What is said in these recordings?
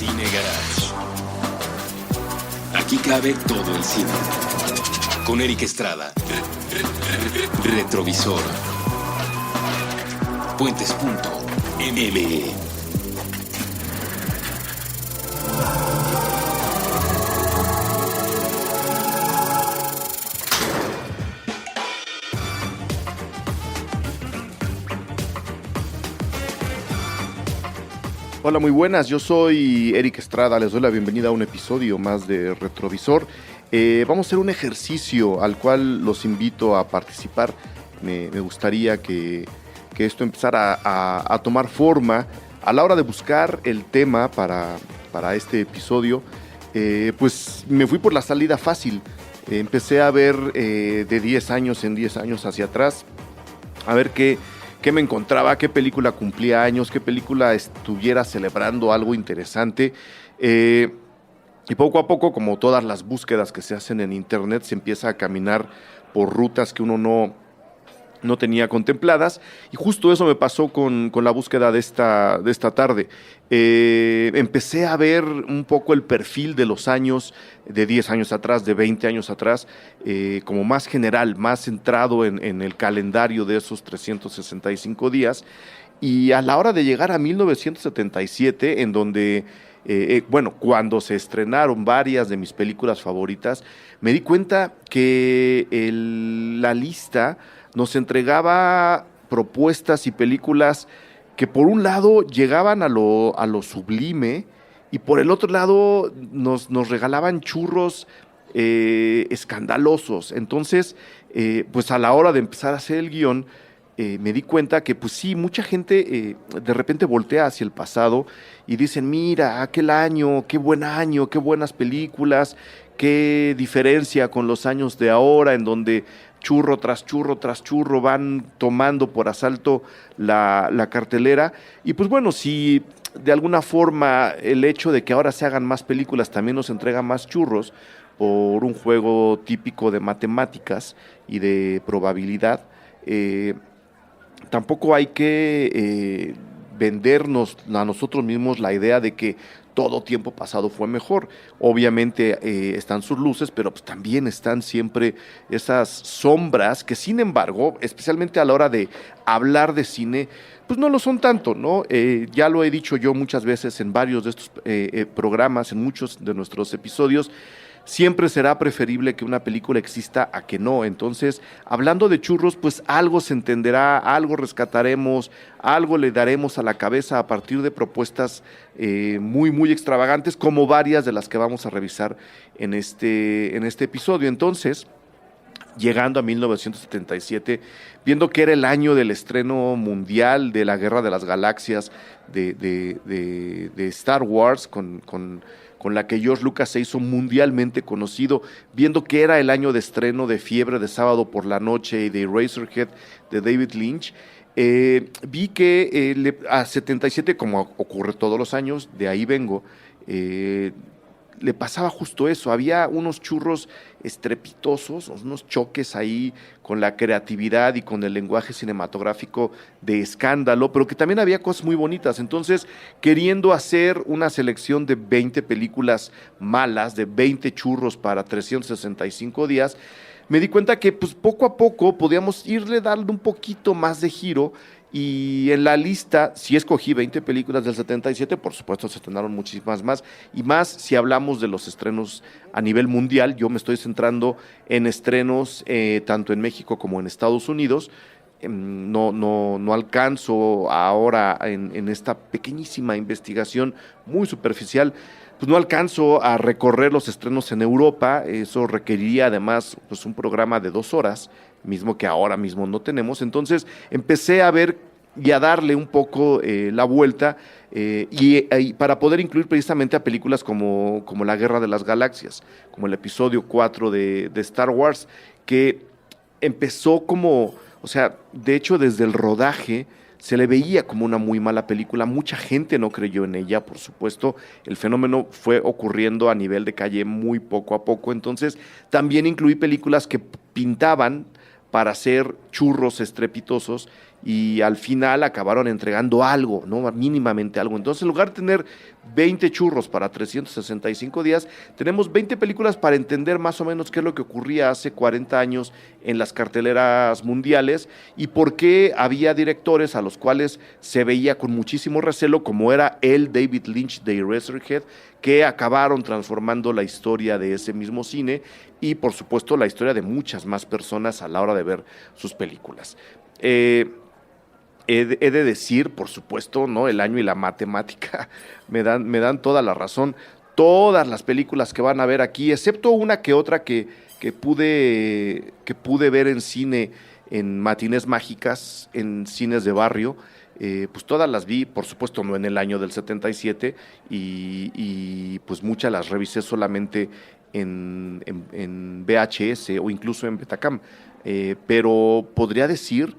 Cine Garage. Aquí cabe todo el cine. Con Eric Estrada. Retrovisor. Puentes.me. Hola, muy buenas, yo soy Eric Estrada, les doy la bienvenida a un episodio más de Retrovisor. Vamos a hacer un ejercicio al cual los invito a participar. Me gustaría que esto empezara a tomar forma a la hora de buscar el tema para este episodio. Pues me fui por la salida fácil. Empecé a ver de 10 años en 10 años hacia atrás, a ver qué me encontraba, qué película cumplía años, qué película estuviera celebrando algo interesante. Y poco a poco, como todas las búsquedas que se hacen en internet, se empieza a caminar por rutas que uno no tenía contempladas, y justo eso me pasó con la búsqueda de esta tarde. Empecé a ver un poco el perfil de los años, de 10 años atrás, de 20 años atrás, como más general, más centrado en el calendario de esos 365 días, y a la hora de llegar a 1977, en donde, cuando se estrenaron varias de mis películas favoritas, me di cuenta que la lista nos entregaba propuestas y películas que por un lado llegaban a lo sublime, y por el otro lado nos regalaban churros escandalosos. Entonces, pues a la hora de empezar a hacer el guión, me di cuenta que pues sí, mucha gente de repente voltea hacia el pasado y dicen: mira, aquel año, qué buenas películas, qué diferencia con los años de ahora, en donde churro tras churro tras churro van tomando por asalto la cartelera. Y pues bueno, si de alguna forma el hecho de que ahora se hagan más películas también nos entrega más churros por un juego típico de matemáticas y de probabilidad, tampoco hay que vendernos a nosotros mismos la idea de que todo tiempo pasado fue mejor. Obviamente están sus luces, pero pues también están siempre esas sombras que, sin embargo, especialmente a la hora de hablar de cine, pues no lo son tanto, ¿no? Ya lo he dicho yo muchas veces en varios de estos programas, en muchos de nuestros episodios. Siempre será preferible que una película exista a que no. Entonces, hablando de churros, pues algo se entenderá, algo rescataremos, algo le daremos a la cabeza a partir de propuestas muy, muy extravagantes, como varias de las que vamos a revisar en este episodio. Entonces, llegando a 1977, viendo que era el año del estreno mundial de la Guerra de las Galaxias de Star Wars, con la que George Lucas se hizo mundialmente conocido, viendo que era el año de estreno de Fiebre de Sábado por la Noche y de Eraserhead de David Lynch, vi que a 77, como ocurre todos los años, de ahí vengo, le pasaba justo eso. Había unos churros estrepitosos, unos choques ahí con la creatividad y con el lenguaje cinematográfico de escándalo, pero que también había cosas muy bonitas. Entonces, queriendo hacer una selección de 20 películas malas, de 20 churros para 365 días, me di cuenta que pues poco a poco podíamos irle dando un poquito más de giro. Y en la lista, sí escogí 20 películas del 77, por supuesto se estrenaron muchísimas más, y más si hablamos de los estrenos a nivel mundial. Yo me estoy centrando en estrenos tanto en México como en Estados Unidos. No alcanzo ahora en esta pequeñísima investigación muy superficial, pues no alcanzo a recorrer los estrenos en Europa. Eso requeriría además pues un programa de 2 horas, mismo que ahora mismo no tenemos. Entonces empecé a ver y a darle un poco la vuelta, y para poder incluir precisamente a películas como La Guerra de las Galaxias, como el episodio 4 de Star Wars, que empezó como, o sea, de hecho desde el rodaje se le veía como una muy mala película. Mucha gente no creyó en ella, por supuesto. El fenómeno fue ocurriendo a nivel de calle muy poco a poco. Entonces también incluí películas que pintaban para ser churros estrepitosos y al final acabaron entregando algo, ¿no? Mínimamente algo. Entonces, en lugar de tener 20 churros para 365 días, tenemos 20 películas para entender más o menos qué es lo que ocurría hace 40 años en las carteleras mundiales y por qué había directores a los cuales se veía con muchísimo recelo, como era el David Lynch de Eraserhead, que acabaron transformando la historia de ese mismo cine y, por supuesto, la historia de muchas más personas a la hora de ver sus películas. He de decir, por supuesto, ¿no? El año y la matemática me dan toda la razón. Todas las películas que van a ver aquí, excepto una que otra que pude ver en cine, en matinés mágicas, en cines de barrio, pues todas las vi, por supuesto, no en el año del 77, y pues muchas las revisé solamente en VHS o incluso en Betacam. Pero podría decir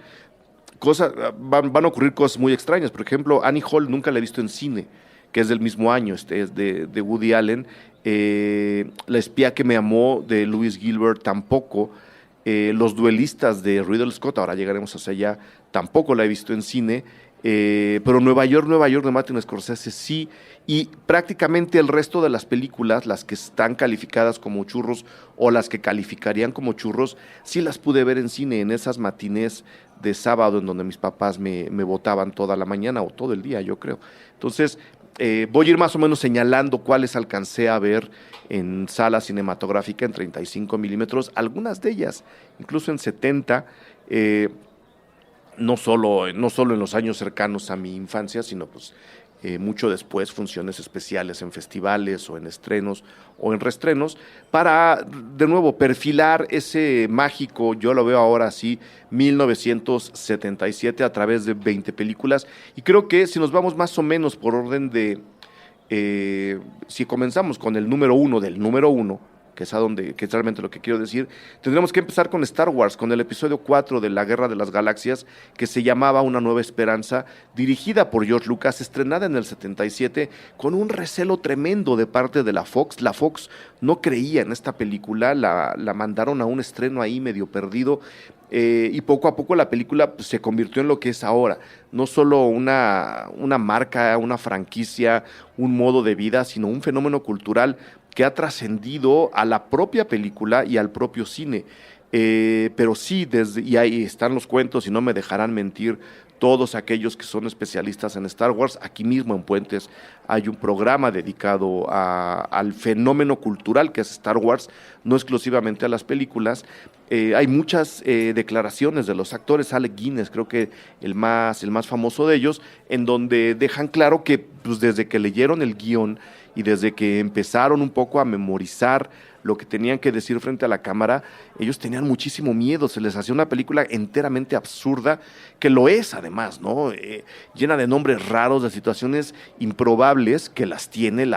van a ocurrir cosas muy extrañas. Por ejemplo, Annie Hall nunca la he visto en cine, que es del mismo año, es de Woody Allen. La espía que me amó de Louis Gilbert tampoco. Los duelistas de Ridley Scott, ahora llegaremos hacia allá, tampoco la he visto en cine. Pero Nueva York de Martin Scorsese sí, y prácticamente el resto de las películas, las que están calificadas como churros o las que calificarían como churros, sí las pude ver en cine, en esas matinés de sábado en donde mis papás me botaban toda la mañana o todo el día, yo creo. Entonces, voy a ir más o menos señalando cuáles alcancé a ver en sala cinematográfica en 35 milímetros, algunas de ellas, incluso en 70, no solo en los años cercanos a mi infancia, sino pues mucho después, funciones especiales en festivales o en estrenos o en reestrenos, para de nuevo perfilar ese mágico, yo lo veo ahora así, 1977 a través de 20 películas, y creo que si nos vamos más o menos por orden de, si comenzamos con el número uno del número uno, que es realmente lo que quiero decir, tendremos que empezar con Star Wars, con el episodio 4 de la Guerra de las Galaxias, que se llamaba Una Nueva Esperanza, dirigida por George Lucas, estrenada en el 77, con un recelo tremendo de parte de la Fox. La Fox no creía en esta película, la mandaron a un estreno ahí medio perdido, y poco a poco la película se convirtió en lo que es ahora, no solo una marca, una franquicia, un modo de vida, sino un fenómeno cultural que ha trascendido a la propia película y al propio cine. Pero sí, y ahí están los cuentos, y no me dejarán mentir todos aquellos que son especialistas en Star Wars. Aquí mismo en Puentes hay un programa dedicado al fenómeno cultural que es Star Wars, no exclusivamente a las películas. Hay muchas declaraciones de los actores. Alec Guinness, creo que el más famoso de ellos, en donde dejan claro que pues, desde que leyeron el guión y desde que empezaron un poco a memorizar lo que tenían que decir frente a la cámara, ellos tenían muchísimo miedo, se les hacía una película enteramente absurda, que lo es además, ¿no? Llena de nombres raros, de situaciones improbables, que las tiene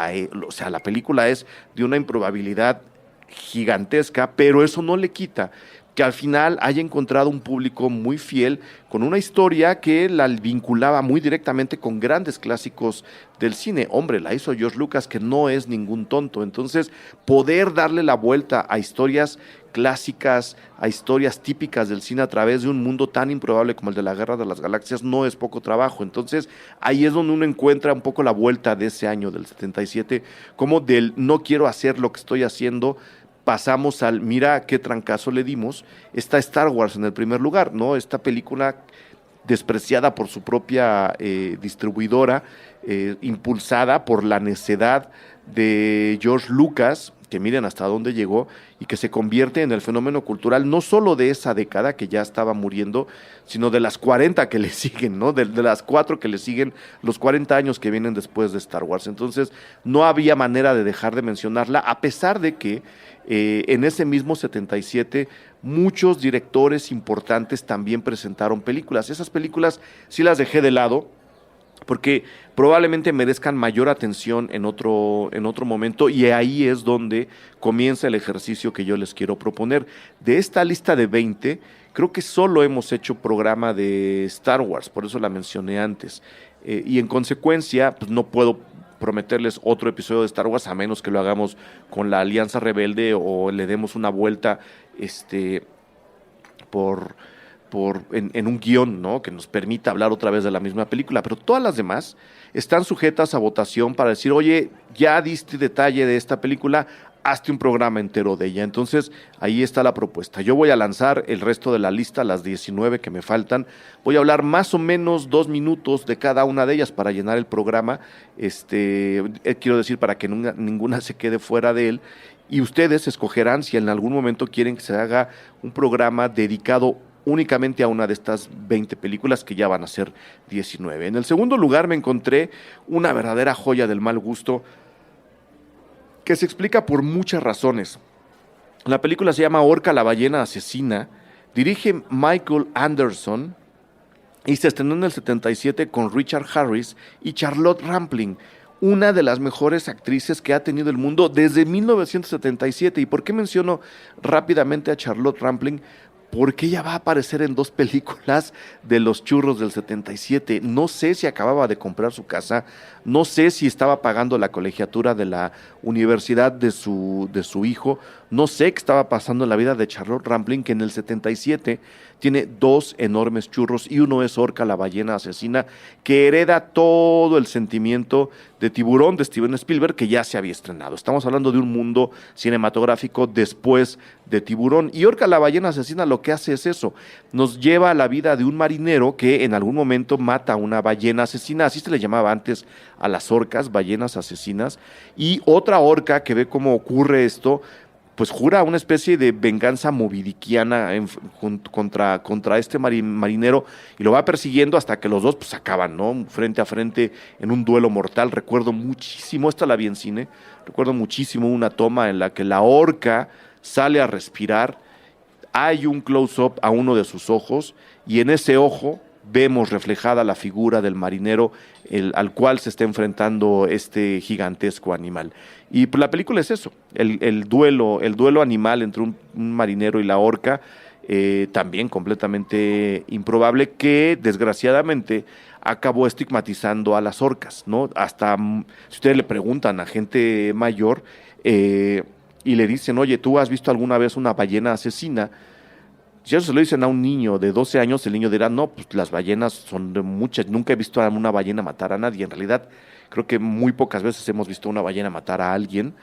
o sea, la película es de una improbabilidad gigantesca, pero eso no le quita que al final haya encontrado un público muy fiel, con una historia que la vinculaba muy directamente con grandes clásicos del cine. Hombre, la hizo George Lucas, que no es ningún tonto. Entonces, poder darle la vuelta a historias clásicas, a historias típicas del cine a través de un mundo tan improbable como el de la Guerra de las Galaxias, no es poco trabajo. Entonces, ahí es donde uno encuentra un poco la vuelta de ese año, del 77, como del no quiero hacer lo que estoy haciendo, pasamos al mira qué trancazo le dimos. Está Star Wars en el primer lugar, ¿no? Esta película despreciada por su propia distribuidora, impulsada por la necedad de George Lucas, que miren hasta dónde llegó, y que se convierte en el fenómeno cultural no solo de esa década que ya estaba muriendo, sino de las 40 que le siguen, ¿no? De las 4 que le siguen, los 40 años que vienen después de Star Wars. Entonces, no había manera de dejar de mencionarla, a pesar de que en ese mismo 77 muchos directores importantes también presentaron películas. Esas películas sí las dejé de lado, porque probablemente merezcan mayor atención en otro momento, y ahí es donde comienza el ejercicio que yo les quiero proponer. De esta lista de 20, creo que solo hemos hecho programa de Star Wars, por eso la mencioné antes, y en consecuencia pues no puedo prometerles otro episodio de Star Wars, a menos que lo hagamos con la Alianza Rebelde o le demos una vuelta por en un guión, ¿no? Que nos permita hablar otra vez de la misma película, pero todas las demás están sujetas a votación para decir, oye, ya diste detalle de esta película, hazte un programa entero de ella. Entonces, ahí está la propuesta. Yo voy a lanzar el resto de la lista, las 19 que me faltan. Voy a hablar más o menos 2 minutos de cada una de ellas para llenar el programa. Quiero decir, para que ninguna se quede fuera de él. Y ustedes escogerán si en algún momento quieren que se haga un programa dedicado únicamente a una de estas 20 películas, que ya van a ser 19. En el segundo lugar me encontré una verdadera joya del mal gusto, que se explica por muchas razones. La película se llama Orca la ballena asesina, dirige Michael Anderson y se estrenó en el 77 con Richard Harris y Charlotte Rampling, una de las mejores actrices que ha tenido el mundo desde 1977. ¿Y por qué menciono rápidamente a Charlotte Rampling? Porque ella va a aparecer en 2 películas de Los Churros del 77. No sé si acababa de comprar su casa, no sé si estaba pagando la colegiatura de la universidad de su hijo, no sé qué estaba pasando en la vida de Charlotte Rampling, que en el 77 tiene 2 enormes churros y uno es Orca la ballena asesina, que hereda todo el sentimiento de Tiburón de Steven Spielberg, que ya se había estrenado. Estamos hablando de un mundo cinematográfico después de Tiburón, y Orca la ballena asesina lo que hace es eso, nos lleva a la vida de un marinero que en algún momento mata a una ballena asesina, así se le llamaba antes a las orcas, ballenas asesinas, y otra orca que ve cómo ocurre esto, pues jura una especie de venganza movidiquiana contra este marinero, y lo va persiguiendo hasta que los dos pues acaban, ¿no? Frente a frente en un duelo mortal. Recuerdo muchísimo, esta la vi en cine, recuerdo muchísimo una toma en la que la orca sale a respirar, hay un close-up a uno de sus ojos, y en ese ojo vemos reflejada la figura del marinero al cual se está enfrentando este gigantesco animal. Y pues, la película es eso, el duelo animal entre un marinero y la orca, también completamente improbable, que desgraciadamente acabó estigmatizando a las orcas, ¿no? Hasta si ustedes le preguntan a gente mayor y le dicen, oye, ¿tú has visto alguna vez una ballena asesina? Si eso se lo dicen a un niño de 12 años, el niño dirá, no, pues las ballenas son de muchas, nunca he visto a una ballena matar a nadie. En realidad, creo que muy pocas veces hemos visto a una ballena matar a alguien,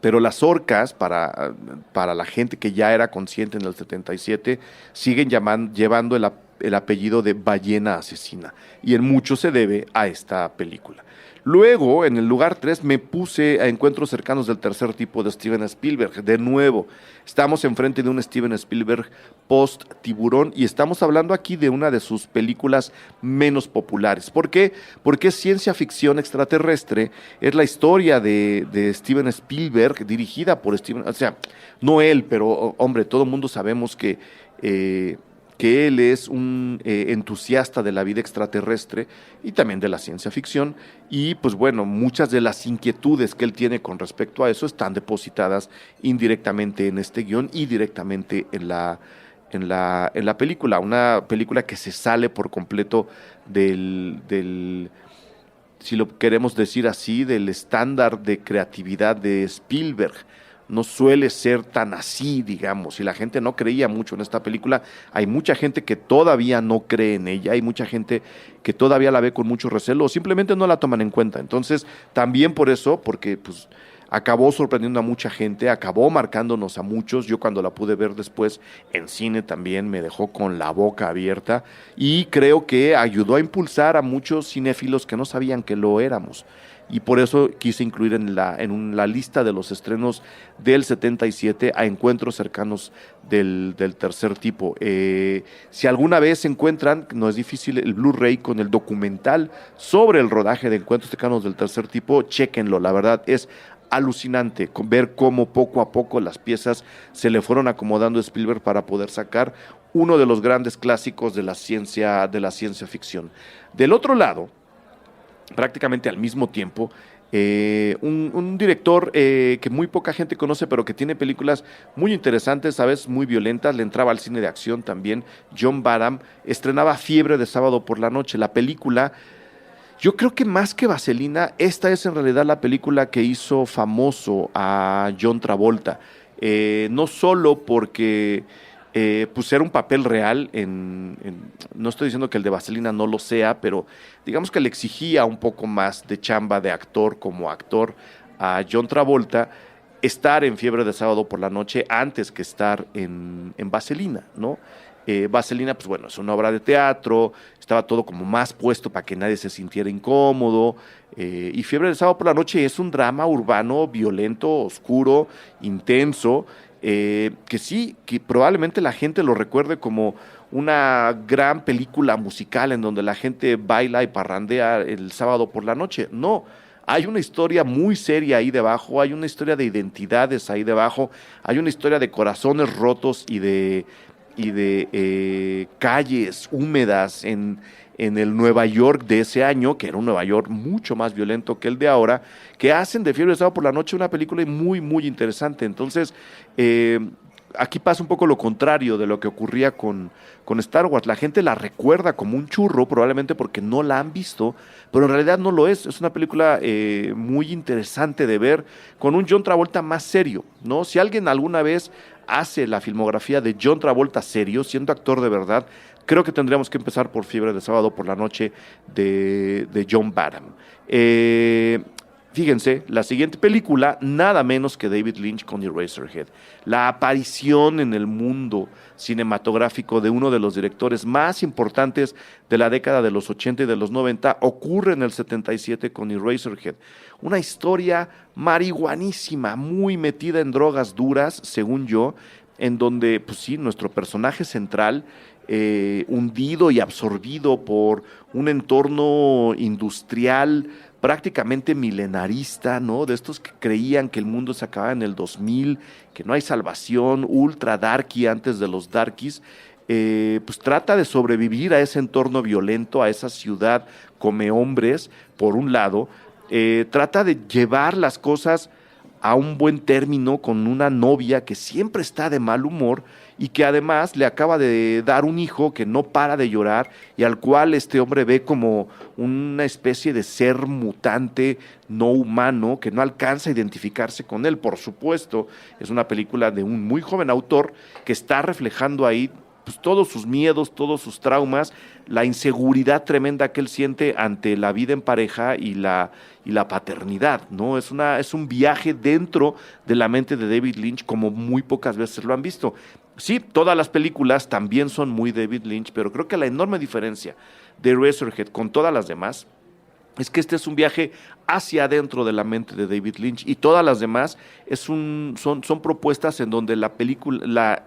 pero las orcas, para la gente que ya era consciente en el 77, siguen llevando el apellido de ballena asesina, y en mucho se debe a esta película. Luego, en el lugar 3, me puse a Encuentros cercanos del tercer tipo de Steven Spielberg. De nuevo, estamos enfrente de un Steven Spielberg post-Tiburón, y estamos hablando aquí de una de sus películas menos populares. ¿Por qué? Porque es ciencia ficción extraterrestre, es la historia de Steven Spielberg, dirigida por Steven, o sea, no él, pero hombre, todo el mundo sabemos que él es un entusiasta de la vida extraterrestre y también de la ciencia ficción, y pues bueno, muchas de las inquietudes que él tiene con respecto a eso están depositadas indirectamente en este guión y directamente en la película, una película que se sale por completo del, si lo queremos decir así, del estándar de creatividad de Spielberg. No suele ser tan así, digamos, y la gente no creía mucho en esta película. Hay mucha gente que todavía no cree en ella, hay mucha gente que todavía la ve con mucho recelo o simplemente no la toman en cuenta. Entonces, también por eso, porque pues acabó sorprendiendo a mucha gente, acabó marcándonos a muchos. Yo cuando la pude ver después en cine también me dejó con la boca abierta, y creo que ayudó a impulsar a muchos cinéfilos que no sabían que lo éramos. Y por eso quise incluir en la lista de los estrenos del 77 a Encuentros cercanos del tercer tipo. Si alguna vez encuentran, no es difícil, el Blu-ray con el documental sobre el rodaje de Encuentros cercanos del tercer tipo, chéquenlo. La verdad es alucinante ver cómo poco a poco las piezas se le fueron acomodando a Spielberg para poder sacar uno de los grandes clásicos de la ciencia ficción. Del otro lado, prácticamente al mismo tiempo, un director que muy poca gente conoce, pero que tiene películas muy interesantes, a veces muy violentas, le entraba al cine de acción también. John Badham estrenaba Fiebre de sábado por la noche. La película, yo creo que más que Vaselina, esta es en realidad la película que hizo famoso a John Travolta, no solo porque pues era un papel real. No estoy diciendo que el de Vaselina no lo sea, pero digamos que le exigía un poco más de chamba de actor como actor a John Travolta estar en Fiebre de Sábado por la Noche antes que estar en Vaselina, ¿no? Vaselina, pues bueno, es una obra de teatro, estaba todo como más puesto para que nadie se sintiera incómodo, y Fiebre de Sábado por la Noche es un drama urbano, violento, oscuro, intenso, que sí, que probablemente la gente lo recuerde como una gran película musical en donde la gente baila y parrandea el sábado por la noche. No, hay una historia muy seria ahí debajo, hay una historia de identidades ahí debajo, hay una historia de corazones rotos y de calles húmedas en el Nueva York de ese año, que era un Nueva York mucho más violento que el de ahora, que hacen de Fiebre de Sábado por la Noche una película muy, muy interesante. Entonces, aquí pasa un poco lo contrario de lo que ocurría con Star Wars. La gente la recuerda como un churro, probablemente porque no la han visto, pero en realidad no lo es. Es una película muy interesante de ver, con un John Travolta más serio, ¿no? Si alguien alguna vez hace la filmografía de John Travolta serio, siendo actor de verdad, creo que tendríamos que empezar por Fiebre de Sábado por la Noche de John Badham. Fíjense, la siguiente película, nada menos que David Lynch con Eraserhead. La aparición en el mundo cinematográfico de uno de los directores más importantes de la década de los 80 y de los 90 ocurre en el 77 con Eraserhead. Una historia marihuanísima, muy metida en drogas duras, según yo, en donde, pues sí, nuestro personaje central, hundido y absorbido por un entorno industrial prácticamente milenarista, ¿no? De estos que creían que el mundo se acababa en el 2000, que no hay salvación, ultra darky antes de los darkies, pues trata de sobrevivir a ese entorno violento, a esa ciudad come hombres, por un lado, trata de llevar las cosas a un buen término con una novia que siempre está de mal humor y que además le acaba de dar un hijo que no para de llorar y al cual este hombre ve como una especie de ser mutante no humano que no alcanza a identificarse con él. Por supuesto, es una película de un muy joven autor que está reflejando ahí pues, todos sus miedos, todos sus traumas, la inseguridad tremenda que él siente ante la vida en pareja y la paternidad, ¿no? Es un viaje dentro de la mente de David Lynch como muy pocas veces lo han visto. Sí, todas las películas también son muy David Lynch, pero creo que la enorme diferencia de Eraserhead con todas las demás es que este es un viaje hacia adentro de la mente de David Lynch y todas las demás son propuestas en donde la película,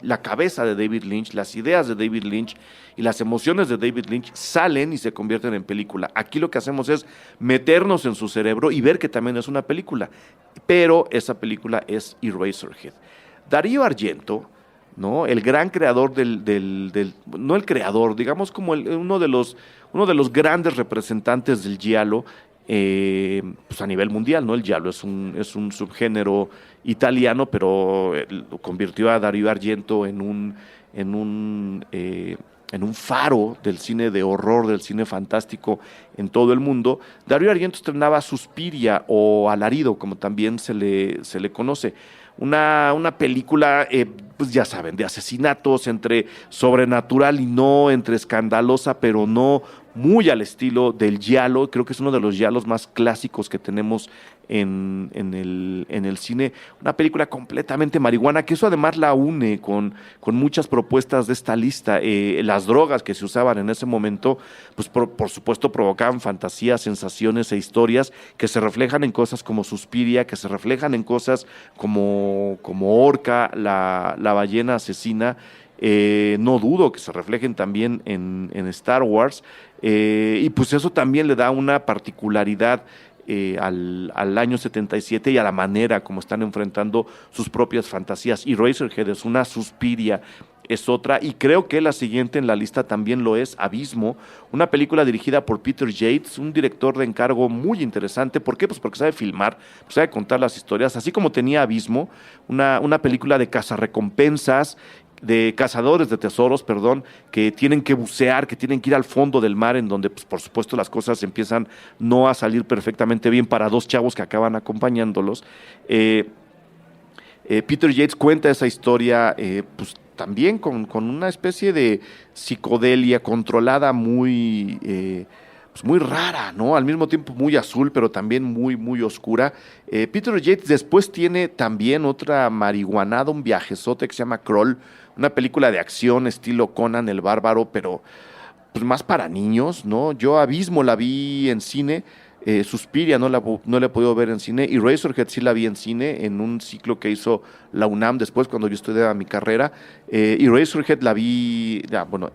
la cabeza de David Lynch, las ideas de David Lynch y las emociones de David Lynch salen y se convierten en película. Aquí lo que hacemos es meternos en su cerebro y ver que también es una película, pero esa película es Eraserhead. Darío Argento, ¿no? El gran creador no el creador, digamos como uno de los grandes representantes del giallo, pues a nivel mundial, ¿no? El giallo es un subgénero italiano, pero lo convirtió a Darío Argento en un faro del cine de horror, del cine fantástico en todo el mundo. Darío Argento estrenaba Suspiria o Alarido, como también se le conoce. Una película, pues ya saben, de asesinatos, entre sobrenatural y no, entre escandalosa pero no, muy al estilo del giallo. Creo que es uno de los giallos más clásicos que tenemos en el cine. Una película completamente marihuana, que eso además la une con muchas propuestas de esta lista. Las drogas que se usaban en ese momento, pues por supuesto provocaban fantasías, sensaciones e historias que se reflejan en cosas como Suspiria, que se reflejan en cosas como Orca, la ballena asesina. No dudo que se reflejen también en Star Wars, y pues eso también le da una particularidad al año 77 y a la manera como están enfrentando sus propias fantasías. Y Eraserhead es una, Suspiria es otra, y creo que la siguiente en la lista también lo es, Abismo, una película dirigida por Peter Yates, un director de encargo muy interesante. ¿Por qué? Pues porque sabe filmar, pues sabe contar las historias, así como tenía Abismo, una película de cazarrecompensas, de cazadores de tesoros, perdón, que tienen que bucear, que tienen que ir al fondo del mar, en donde, pues, por supuesto, las cosas empiezan no a salir perfectamente bien para dos chavos que acaban acompañándolos. Peter Yates cuenta esa historia, pues, también con una especie de psicodelia controlada pues muy rara, ¿no? Al mismo tiempo muy azul, pero también muy, muy oscura. Peter Yates después tiene también otra marihuanada, un viajezote que se llama Kroll, una película de acción estilo Conan el Bárbaro, pero pues más para niños, ¿no? Yo Abismo la vi en cine, Suspiria no la he podido ver en cine, y Razorhead sí la vi en cine, en un ciclo que hizo la UNAM después, cuando yo estudiaba mi carrera, y Razorhead la vi,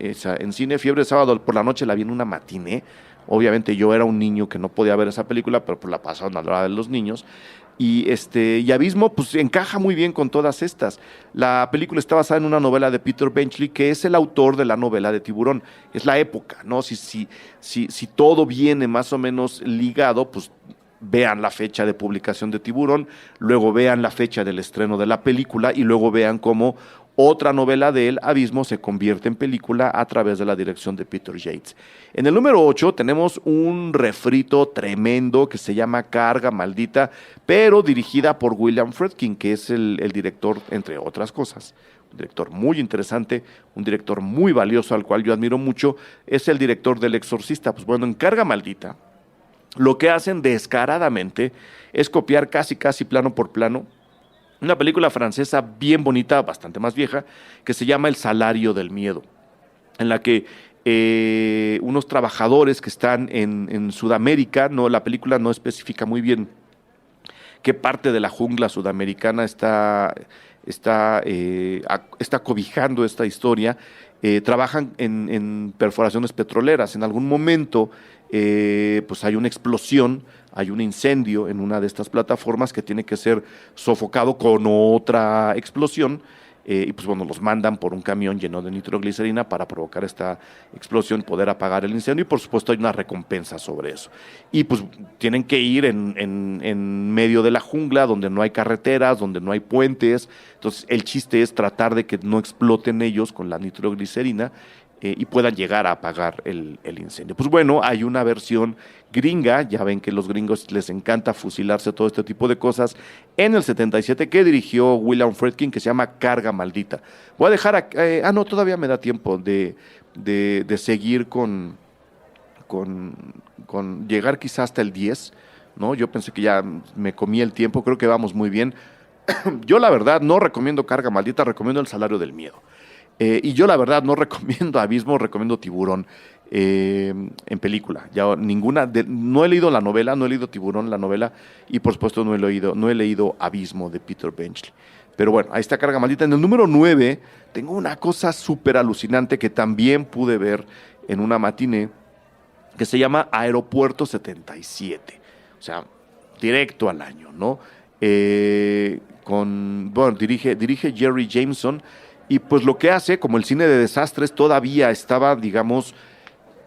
esa, en cine. Fiebre de Sábado por la Noche la vi en una matiné. Obviamente yo era un niño que no podía ver esa película, pero pues la pasaron a la hora de los niños. Y Abismo, pues encaja muy bien con todas estas. La película está basada en una novela de Peter Benchley, que es el autor de la novela de Tiburón. Es la época, ¿no? Si todo viene más o menos ligado, pues vean la fecha de publicación de Tiburón, luego vean la fecha del estreno de la película y luego vean cómo otra novela de él, Abismo, se convierte en película a través de la dirección de Peter Yates. En el número 8 tenemos un refrito tremendo que se llama Carga Maldita, pero dirigida por William Friedkin, que es el director, entre otras cosas. Un director muy interesante, un director muy valioso al cual yo admiro mucho, es el director del Exorcista. Pues bueno, en Carga Maldita, lo que hacen descaradamente es copiar casi plano por plano una película francesa bien bonita, bastante más vieja, que se llama El Salario del Miedo, en la que unos trabajadores que están en Sudamérica, la película no especifica muy bien qué parte de la jungla sudamericana está cobijando esta historia. Trabajan en perforaciones petroleras. En algún momento pues hay una explosión, hay un incendio en una de estas plataformas que tiene que ser sofocado con otra explosión, y pues bueno, los mandan por un camión lleno de nitroglicerina para provocar esta explosión, poder apagar el incendio, y por supuesto hay una recompensa sobre eso. Y pues tienen que ir en medio de la jungla, donde no hay carreteras, donde no hay puentes. Entonces el chiste es tratar de que no exploten ellos con la nitroglicerina, y puedan llegar a apagar el incendio. Pues bueno, hay una versión gringa, ya ven que a los gringos les encanta fusilarse todo este tipo de cosas, en el 77, que dirigió William Friedkin, que se llama Carga Maldita. Voy a dejar, no, todavía me da tiempo de seguir con llegar quizás hasta el 10, ¿no? Yo pensé que ya me comí el tiempo, creo que vamos muy bien. Yo la verdad no recomiendo Carga Maldita, recomiendo El Salario del Miedo. Y yo la verdad no recomiendo Abismo, recomiendo Tiburón en película. Ya no he leído la novela, no he leído Tiburón, la novela, y por supuesto no he leído Abismo de Peter Benchley. Pero bueno, ahí está Carga Maldita. En el número 9 tengo una cosa súper alucinante que también pude ver en una matiné, que se llama Aeropuerto 77. O sea, directo al año, ¿no? Dirige Jerry Jameson. Y pues lo que hace, como el cine de desastres todavía estaba, digamos,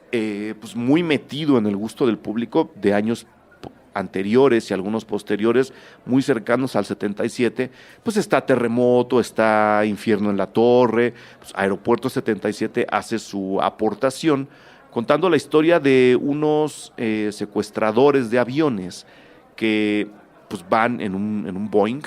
pues muy metido en el gusto del público de años anteriores y algunos posteriores, muy cercanos al 77, pues está Terremoto, está Infierno en la Torre. Pues Aeropuerto 77 hace su aportación contando la historia de unos secuestradores de aviones que pues van en un Boeing,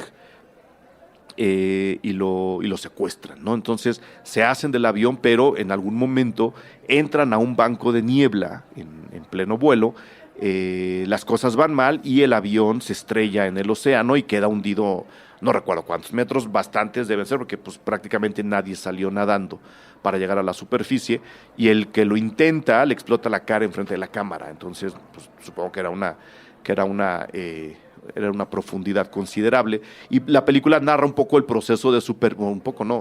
y lo secuestran, ¿no? Entonces se hacen del avión, pero en algún momento entran a un banco de niebla en pleno vuelo. Las cosas van mal y el avión se estrella en el océano y queda hundido, no recuerdo cuántos metros, bastantes deben ser, porque pues prácticamente nadie salió nadando para llegar a la superficie, y el que lo intenta le explota la cara enfrente de la cámara. Entonces pues supongo que era una profundidad considerable, y la película narra un poco el proceso de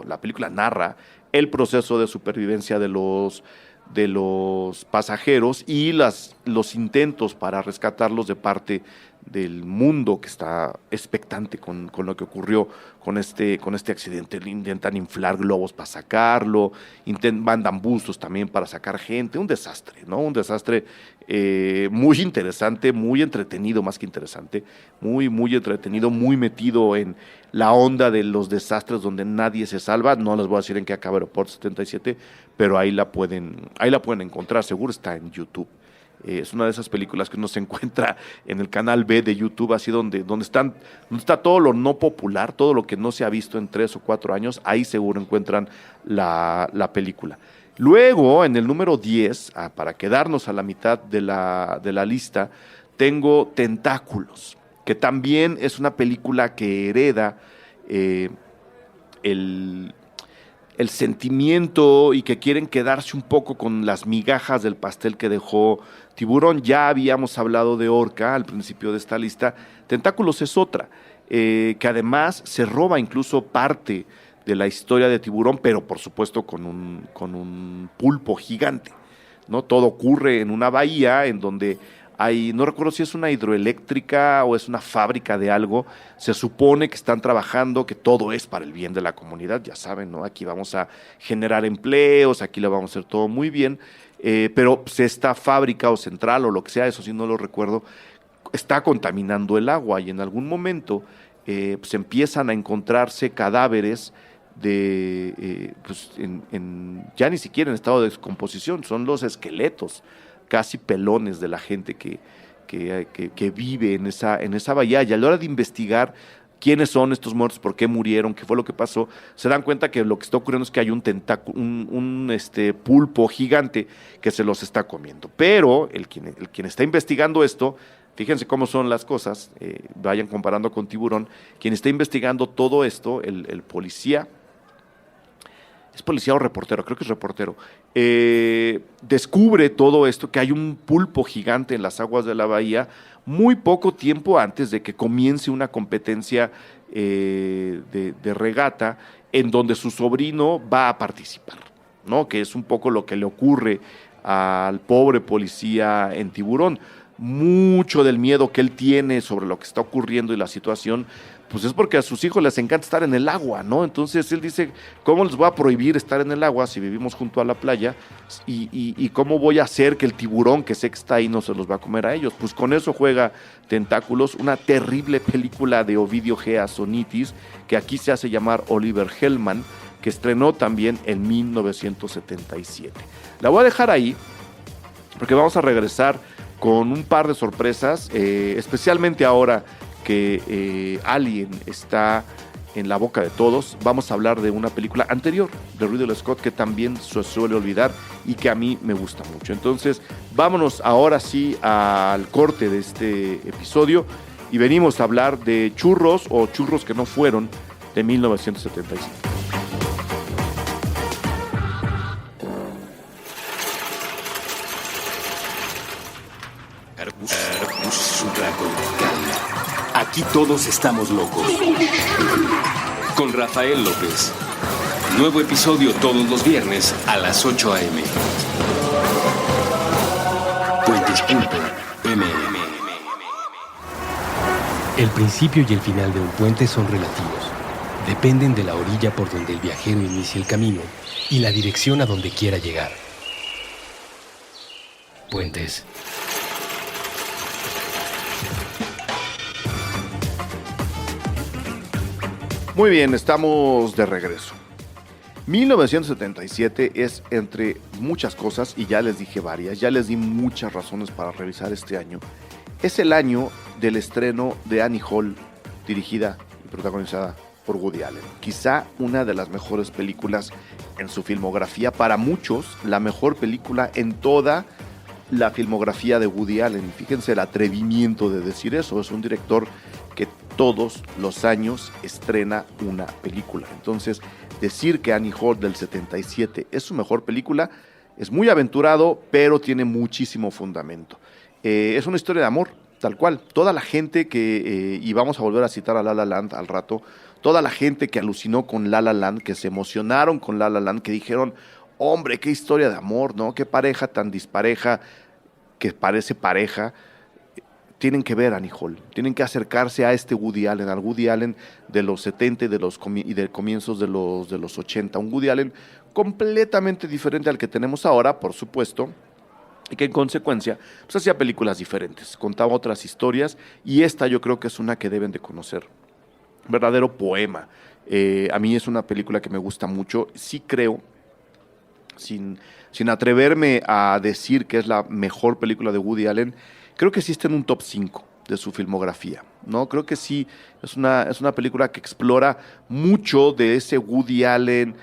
la película narra el proceso de supervivencia de los pasajeros y los intentos para rescatarlos de parte del mundo que está expectante con lo que ocurrió con este accidente. Intentan inflar globos para sacarlo, mandan bustos también para sacar gente. Un desastre, ¿no? Un desastre muy interesante, muy entretenido, más que interesante, muy, muy entretenido, muy metido en la onda de los desastres donde nadie se salva. No les voy a decir en qué acaba Aeropuerto 77, pero ahí la pueden encontrar, seguro está en YouTube. Es una de esas películas que uno se encuentra en el canal B de YouTube, así donde está todo lo no popular, todo lo que no se ha visto en 3 o 4 años, ahí seguro encuentran la película. Luego, en el número 10, para quedarnos a la mitad de la lista, tengo Tentáculos, que también es una película que hereda el sentimiento y que quieren quedarse un poco con las migajas del pastel que dejó Tiburón. Ya habíamos hablado de Orca al principio de esta lista. Tentáculos es otra, que además se roba incluso parte de la historia de Tiburón, pero por supuesto con un pulpo gigante, ¿no? Todo ocurre en una bahía en donde no recuerdo si es una hidroeléctrica o es una fábrica de algo. Se supone que están trabajando, que todo es para el bien de la comunidad, ya saben, ¿no? Aquí vamos a generar empleos, aquí lo vamos a hacer todo muy bien, pero pues, esta fábrica o central o lo que sea, eso sí no lo recuerdo, está contaminando el agua y en algún momento pues empiezan a encontrarse cadáveres ya ni siquiera en estado de descomposición, son los esqueletos casi pelones de la gente que vive en esa bahía, y a la hora de investigar quiénes son estos muertos, por qué murieron, qué fue lo que pasó, se dan cuenta que lo que está ocurriendo es que hay un pulpo gigante que se los está comiendo. Pero el quien está investigando esto, fíjense cómo son las cosas, vayan comparando con Tiburón, quien está investigando todo esto, el policía, ¿es policía o reportero? Creo que es reportero. Descubre todo esto, que hay un pulpo gigante en las aguas de la bahía, muy poco tiempo antes de que comience una competencia de regata en donde su sobrino va a participar, ¿no? Que es un poco lo que le ocurre al pobre policía en Tiburón. Mucho del miedo que él tiene sobre lo que está ocurriendo y la situación, pues es porque a sus hijos les encanta estar en el agua, ¿no? Entonces él dice, ¿cómo les voy a prohibir estar en el agua si vivimos junto a la playa? ¿Y cómo voy a hacer que el tiburón que sé que está ahí no se los va a comer a ellos? Pues con eso juega Tentáculos, una terrible película de Ovidio G. Azonitis, que aquí se hace llamar Oliver Hellman, que estrenó también en 1977. La voy a dejar ahí, porque vamos a regresar con un par de sorpresas, especialmente ahora que Alien está en la boca de todos. Vamos a hablar de una película anterior de Ridley Scott que también se suele olvidar y que a mí me gusta mucho. Entonces, vámonos ahora sí al corte de este episodio y venimos a hablar de Churros o Churros que no fueron de 1975. Aquí todos estamos locos. Con Rafael López. Nuevo episodio todos los viernes a las 8 a.m. Puentes.mm. El principio y el final de un puente son relativos. Dependen de la orilla por donde el viajero inicia el camino y la dirección a donde quiera llegar. Puentes. Muy bien, estamos de regreso. 1977 es, entre muchas cosas, y ya les dije varias, ya les di muchas razones para revisar este año, es el año del estreno de Annie Hall, dirigida y protagonizada por Woody Allen. Quizá una de las mejores películas en su filmografía, para muchos la mejor película en toda la filmografía de Woody Allen. Fíjense el atrevimiento de decir eso, es un director que todos los años estrena una película. Entonces, decir que Annie Hall del 77 es su mejor película es muy aventurado, pero tiene muchísimo fundamento. Es una historia de amor, tal cual. Toda la gente que, y vamos a volver a citar a La La Land al rato, toda la gente que alucinó con La La Land, que se emocionaron con La La Land, que dijeron, hombre, qué historia de amor, ¿no? Qué pareja tan dispareja, que parece pareja. Tienen que ver a Annie Hall, tienen que acercarse a este Woody Allen, al Woody Allen de los 70 y de comienzos de los 80, un Woody Allen completamente diferente al que tenemos ahora, por supuesto, y que en consecuencia pues hacía películas diferentes, contaba otras historias, y esta yo creo que es una que deben de conocer, verdadero poema. A mí es una película que me gusta mucho, sí creo sin atreverme a decir que es la mejor película de Woody Allen, creo que sí está en un top 5 de su filmografía, ¿no? Creo que sí, es una película que explora mucho de ese Woody Allen,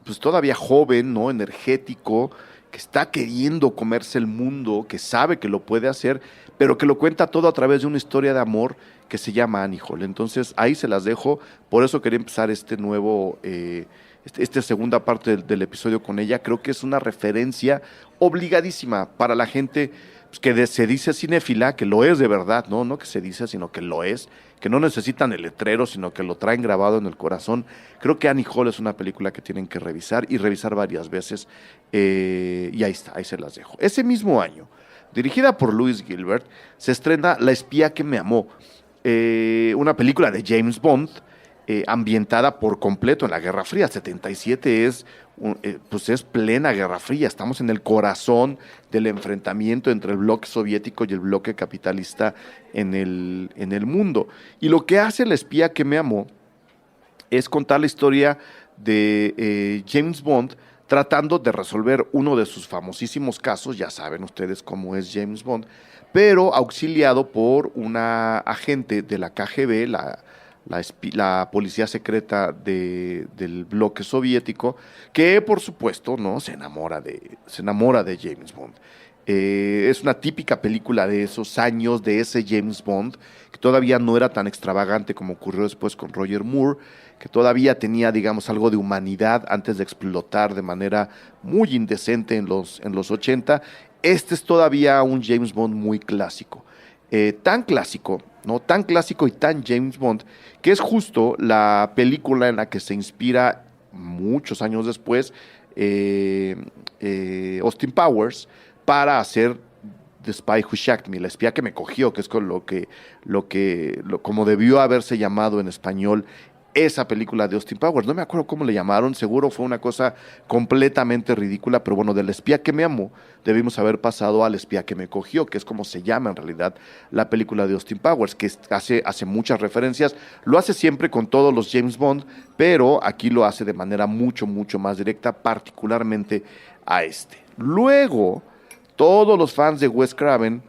pues todavía joven, ¿no? Energético, que está queriendo comerse el mundo, que sabe que lo puede hacer, pero que lo cuenta todo a través de una historia de amor que se llama Annie Hall. Entonces, ahí se las dejo, por eso quería empezar este nuevo... esta segunda parte del episodio con ella. Creo que es una referencia obligadísima para la gente pues, que se dice cinéfila, que lo es de verdad, ¿no? No que se dice, sino que lo es, que no necesitan el letrero, sino que lo traen grabado en el corazón. Creo que Annie Hall es una película que tienen que revisar y revisar varias veces, y ahí está, ahí se las dejo. Ese mismo año, dirigida por Louis Gilbert, se estrena La espía que me amó, una película de James Bond, ambientada por completo en la Guerra Fría. 77 pues es plena Guerra Fría, estamos en el corazón del enfrentamiento entre el bloque soviético y el bloque capitalista en el mundo. Y lo que hace El espía que me amó es contar la historia de James Bond tratando de resolver uno de sus famosísimos casos, ya saben ustedes cómo es James Bond, pero auxiliado por una agente de la KGB, la policía secreta del bloque soviético, que por supuesto no se enamora de James Bond. Es una típica película de esos años, de ese James Bond, que todavía no era tan extravagante como ocurrió después con Roger Moore, que todavía tenía, digamos, algo de humanidad antes de explotar de manera muy indecente en los 80. Este es todavía un James Bond muy clásico. Tan clásico, ¿no? Tan clásico y tan James Bond, que es justo la película en la que se inspira muchos años después Austin Powers para hacer The Spy Who Shagged Me, la espía que me cogió, que es con como debió haberse llamado en español esa película de Austin Powers. No me acuerdo cómo le llamaron, seguro fue una cosa completamente ridícula, pero bueno, del espía que me amó debimos haber pasado al espía que me cogió, que es como se llama en realidad la película de Austin Powers, que hace muchas referencias, lo hace siempre con todos los James Bond, pero aquí lo hace de manera mucho, mucho más directa, particularmente a este. Luego, todos los fans de Wes Craven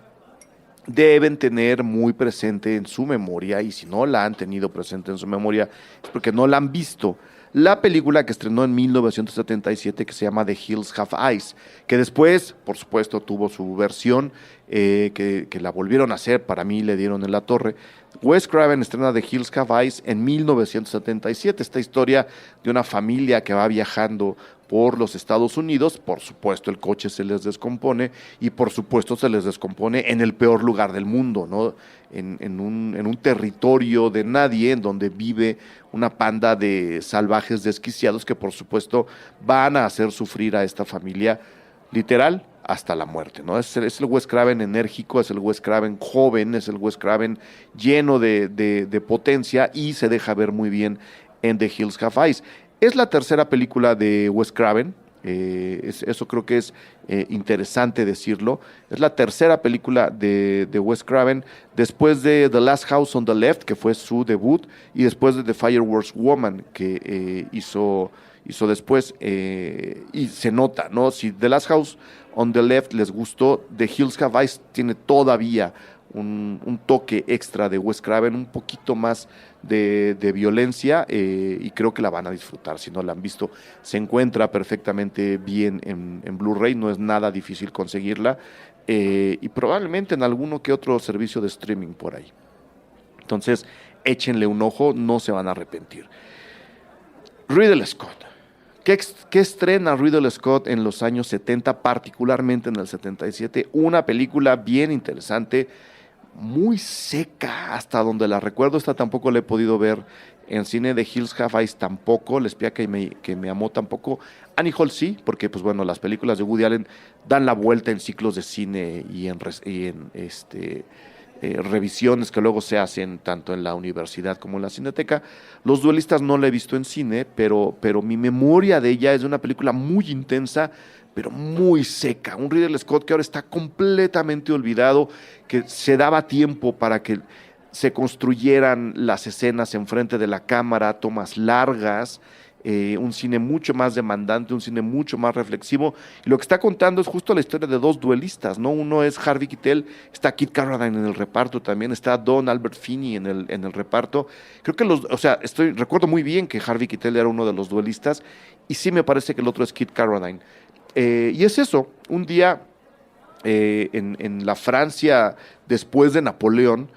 deben tener muy presente en su memoria, y si no la han tenido presente en su memoria es porque no la han visto, la película que estrenó en 1977 que se llama The Hills Have Eyes, que después, por supuesto, tuvo su versión, que la volvieron a hacer, para mí le dieron en la torre. Wes Craven estrena The Hills Have Eyes en 1977, esta historia de una familia que va viajando por los Estados Unidos. Por supuesto el coche se les descompone y por supuesto se les descompone en el peor lugar del mundo, ¿no? En un territorio de nadie, en donde vive una panda de salvajes desquiciados que por supuesto van a hacer sufrir a esta familia literal hasta la muerte, ¿no? Es el Wes Craven enérgico, es el Wes Craven joven, es el Wes Craven lleno de potencia, y se deja ver muy bien en The Hills Have Eyes. Es la tercera película de Wes Craven, eso creo que es interesante decirlo. Es la tercera película de Wes Craven, después de The Last House on the Left, que fue su debut, y después de The Fireworks Woman, que hizo después, y se nota, ¿no? Si The Last House on the Left les gustó, The Hills Have Eyes tiene todavía un toque extra de Wes Craven, un poquito más de violencia, y creo que la van a disfrutar. Si no la han visto, se encuentra perfectamente bien en Blu-ray, no es nada difícil conseguirla, y probablemente en alguno que otro servicio de streaming por ahí. Entonces, échenle un ojo, no se van a arrepentir. Ridley Scott. ¿Qué estrena Ridley Scott en los años 70, particularmente en el 77? Una película bien interesante, muy seca hasta donde la recuerdo. Esta tampoco la he podido ver en cine. The Hills Have Eyes tampoco, El espía que me amó tampoco. Annie Hall sí, porque pues bueno, las películas de Woody Allen dan la vuelta en ciclos de cine y en revisiones que luego se hacen tanto en la universidad como en la Cineteca. Los Duelistas no la he visto en cine, pero mi memoria de ella es de una película muy intensa, pero muy seca. Un Ridley Scott que ahora está completamente olvidado, que se daba tiempo para que se construyeran las escenas enfrente de la cámara, tomas largas, un cine mucho más demandante, un cine mucho más reflexivo. Y lo que está contando es justo la historia de dos duelistas, ¿no? Uno es Harvey Keitel, está Kit Carradine en el reparto también, está Don Albert Finney en el reparto. Creo que recuerdo muy bien que Harvey Keitel era uno de los duelistas, y sí me parece que el otro es Kit Carradine. Y es eso, un día en la Francia después de Napoleón,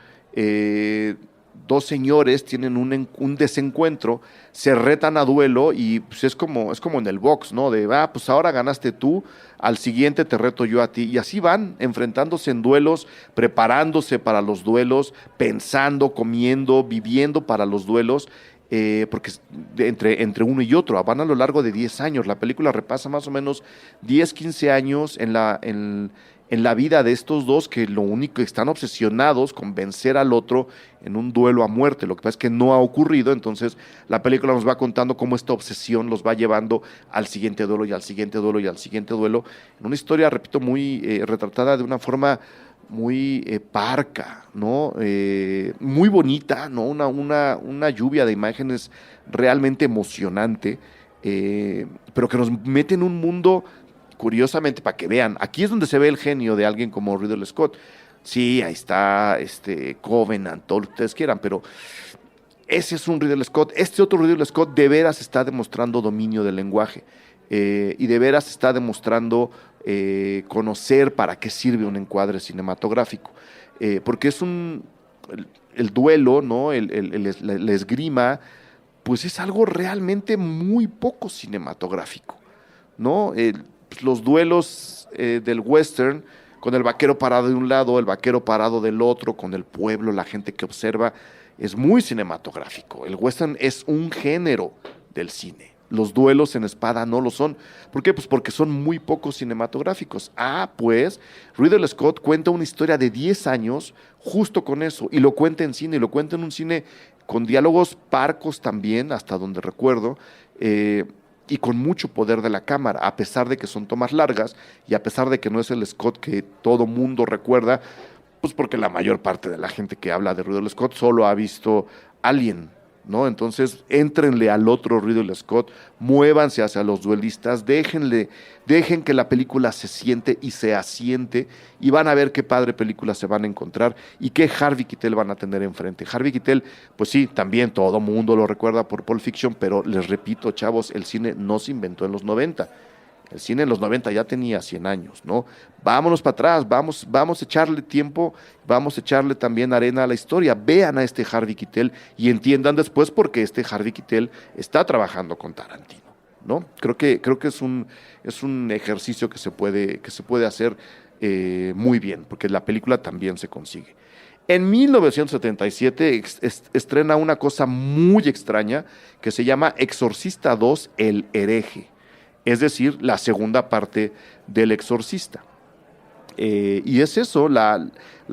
dos señores tienen un desencuentro, se retan a duelo y pues es como en el box, ¿no? Pues ahora ganaste tú, al siguiente te reto yo a ti. Y así van enfrentándose en duelos, preparándose para los duelos, pensando, comiendo, viviendo para los duelos. Porque entre uno y otro van a lo largo de 10 años. La película repasa más o menos 10, 15 años en la vida de estos dos, que lo único que están obsesionados con vencer al otro en un duelo a muerte. Lo que pasa es que no ha ocurrido, entonces la película nos va contando cómo esta obsesión los va llevando al siguiente duelo y al siguiente duelo y al siguiente duelo. En una historia, repito, muy retratada de una forma muy parca, ¿no? Muy bonita, ¿no? Una lluvia de imágenes realmente emocionante, pero que nos mete en un mundo, curiosamente, para que vean, aquí es donde se ve el genio de alguien como Ridley Scott. Sí, ahí está Covenant, todo lo que ustedes quieran, pero ese es un Ridley Scott. Este otro Ridley Scott de veras está demostrando dominio del lenguaje, y de veras está demostrando conocer para qué sirve un encuadre cinematográfico, porque es el duelo, ¿no? La esgrima, pues es algo realmente muy poco cinematográfico, ¿no? Los duelos del western, con el vaquero parado de un lado, el vaquero parado del otro, con el pueblo, la gente que observa, es muy cinematográfico. El western es un género del cine. Los duelos en espada no lo son. ¿Por qué? Pues porque son muy pocos cinematográficos. Pues Ridley Scott cuenta una historia de 10 años justo con eso, y lo cuenta en cine, y lo cuenta en un cine con diálogos parcos también, hasta donde recuerdo, y con mucho poder de la cámara, a pesar de que son tomas largas, y a pesar de que no es el Scott que todo mundo recuerda, pues porque la mayor parte de la gente que habla de Ridley Scott solo ha visto Alien, ¿no? Entonces, éntrenle al otro Ridley Scott, muévanse hacia los duelistas, dejen que la película se siente y se asiente, y van a ver qué padre película se van a encontrar y qué Harvey Keitel van a tener enfrente. Harvey Keitel, pues sí, también todo mundo lo recuerda por Pulp Fiction, pero les repito, chavos, el cine no se inventó en los 90. El cine en los 90 ya tenía 100 años, ¿no? Vámonos para atrás, vamos a echarle tiempo, vamos a echarle también arena a la historia. Vean a este Harvey Keitel y entiendan después por qué este Harvey Keitel está trabajando con Tarantino, ¿no? Creo que es un ejercicio que se puede hacer muy bien, porque la película también se consigue. En 1977 estrena una cosa muy extraña que se llama Exorcista II, El hereje. Es decir, la segunda parte del Exorcista. Y es eso, la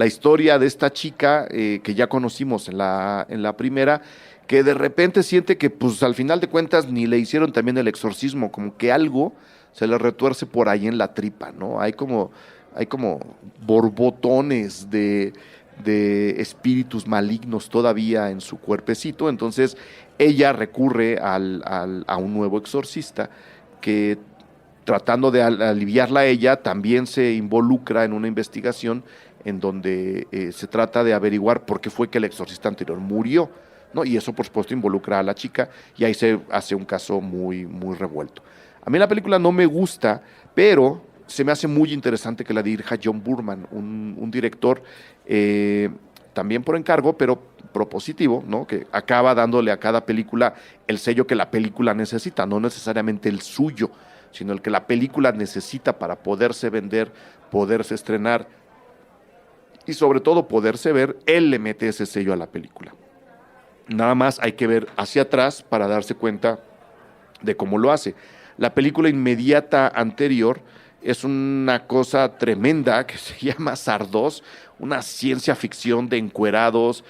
historia de esta chica que ya conocimos en la primera, que de repente siente que pues al final de cuentas ni le hicieron también el exorcismo, como que algo se le retuerce por ahí en la tripa, ¿no? Hay como borbotones de espíritus malignos todavía en su cuerpecito. Entonces ella recurre a un nuevo exorcista, que tratando de aliviarla a ella, también se involucra en una investigación en donde se trata de averiguar por qué fue que el exorcista anterior murió, ¿no? Y eso, por supuesto, involucra a la chica, y ahí se hace un caso muy, muy revuelto. A mí la película no me gusta, pero se me hace muy interesante que la dirija John Boorman, un director también por encargo, pero propositivo, ¿no? Que acaba dándole a cada película el sello que la película necesita, no necesariamente el suyo, sino el que la película necesita para poderse vender, poderse estrenar y sobre todo poderse ver. Él le mete ese sello a la película. Nada más hay que ver hacia atrás para darse cuenta de cómo lo hace. La película inmediata anterior es una cosa tremenda que se llama Sardos, una ciencia ficción de encuerados,